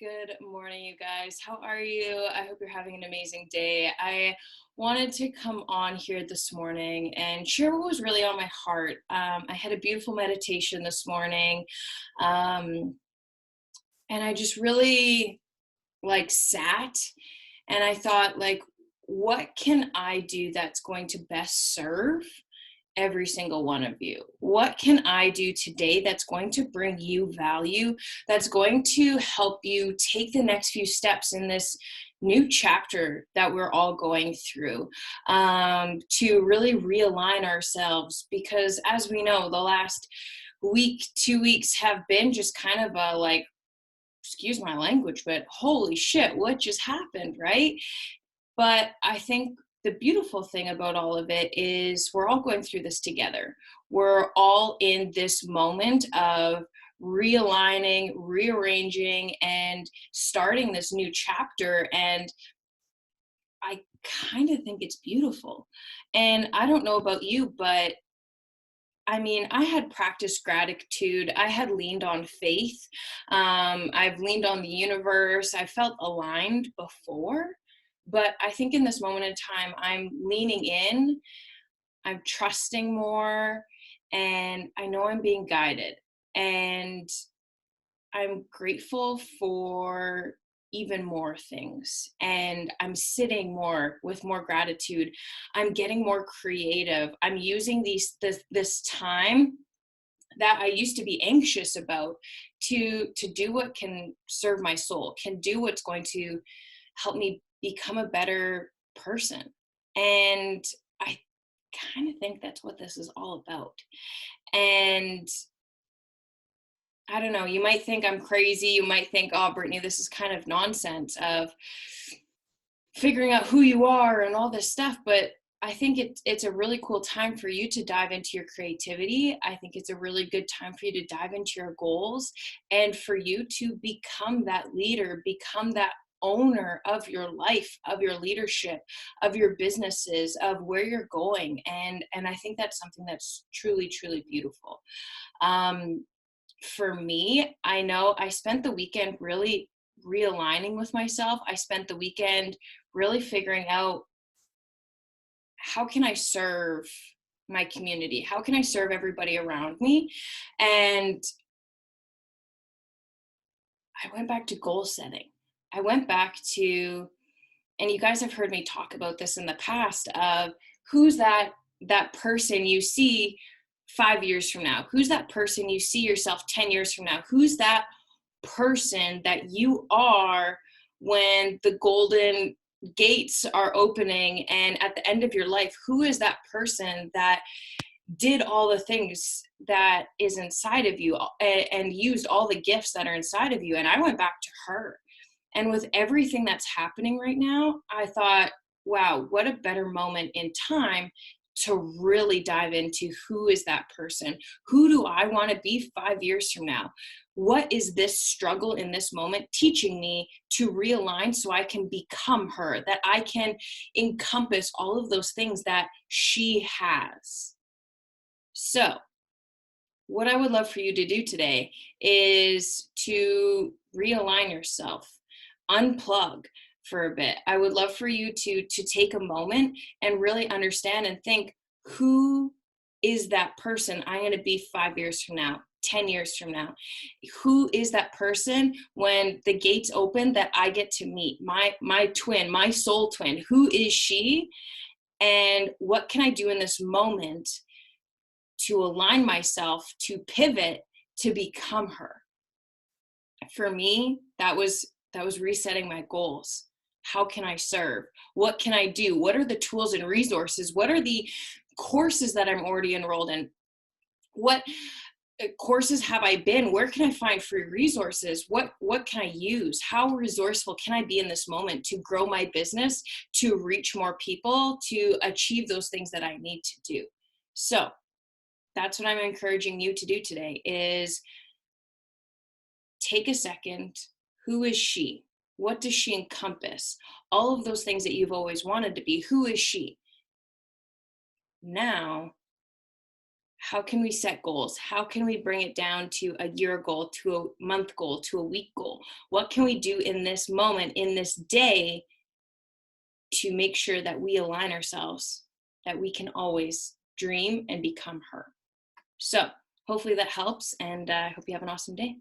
Good morning, you guys. How are you? I hope you're having an amazing day. I wanted to come on here this morning and share what was really on my heart. I had a beautiful meditation this morning, um, and I just really sat and I thought, what can I do that's going to best serve every single one of you? What can I do today that's going to bring you value, that's going to help you take the next few steps in this new chapter that we're all going through, to really realign ourselves? Because as we know, the last week, 2 weeks have been just kind of a excuse my language, but holy shit, what just happened, right? But I think the beautiful thing about all of it is we're all going through this together. We're all in this moment of realigning, rearranging, and starting this new chapter. And I kind of think it's beautiful. And I don't know about you, but I mean, I had practiced gratitude. I had leaned on faith. I've leaned on the universe. I felt aligned before. But I think in this moment in time, I'm leaning in, I'm trusting more, and I know I'm being guided. And I'm grateful for even more things, and I'm sitting more with more gratitude. I'm getting more creative. I'm using this time that I used to be anxious about to do what can serve my soul, can do what's going to help me become a better person. And I kind of think that's what this is all about. And I don't know, you might think I'm crazy. You might think, oh, Brittany, this is kind of nonsense of figuring out who you are and all this stuff. But I think it's a really cool time for you to dive into your creativity. I think it's a really good time for you to dive into your goals and for you to become that leader, become that owner of your life, of your leadership, of your businesses, of where you're going. And I think that's something that's truly, truly beautiful. Um, for me, I know I spent the weekend really realigning with myself. I spent the weekend really figuring out, how can I serve my community? How can I serve everybody around me? And I went back to goal setting. I went back to, and you guys have heard me talk about this in the past, of who's that person you see 5 years from now? Who's that person you see yourself 10 years from now? Who's that person that you are when the golden gates are opening and at the end of your life? Who is that person that did all the things that is inside of you, and used all the gifts that are inside of you? And I went back to her. And with everything that's happening right now, I thought, wow, what a better moment in time to really dive into, who is that person? Who do I want to be 5 years from now? What is this struggle in this moment teaching me to realign so I can become her, that I can encompass all of those things that she has? So, what I would love for you to do today is to realign yourself, unplug for a bit. I would love for you to take a moment and really understand and think, who is that person I'm going to be 5 years from now, 10 years from now? Who is that person when the gates open that I get to meet? My twin, my soul twin. Who is she? And what can I do in this moment to align myself, to pivot, to become her? For me, that was resetting my goals. How can I serve? What can I do? What are the tools and resources? What are the courses that I'm already enrolled in? What courses have I been? Where can I find free resources? What can I use? How resourceful can I be in this moment to grow my business, to reach more people, to achieve those things that I need to do? So that's what I'm encouraging you to do today, is take a second. Who is she? What does she encompass? All of those things that you've always wanted to be. Who is she? Now, How can we set goals? How can we bring it down to a year goal, to a month goal, to a week goal? What can we do in this moment, in this day, to make sure that we align ourselves, that we can always dream and become her? So hopefully that helps, and I hope you have an awesome day.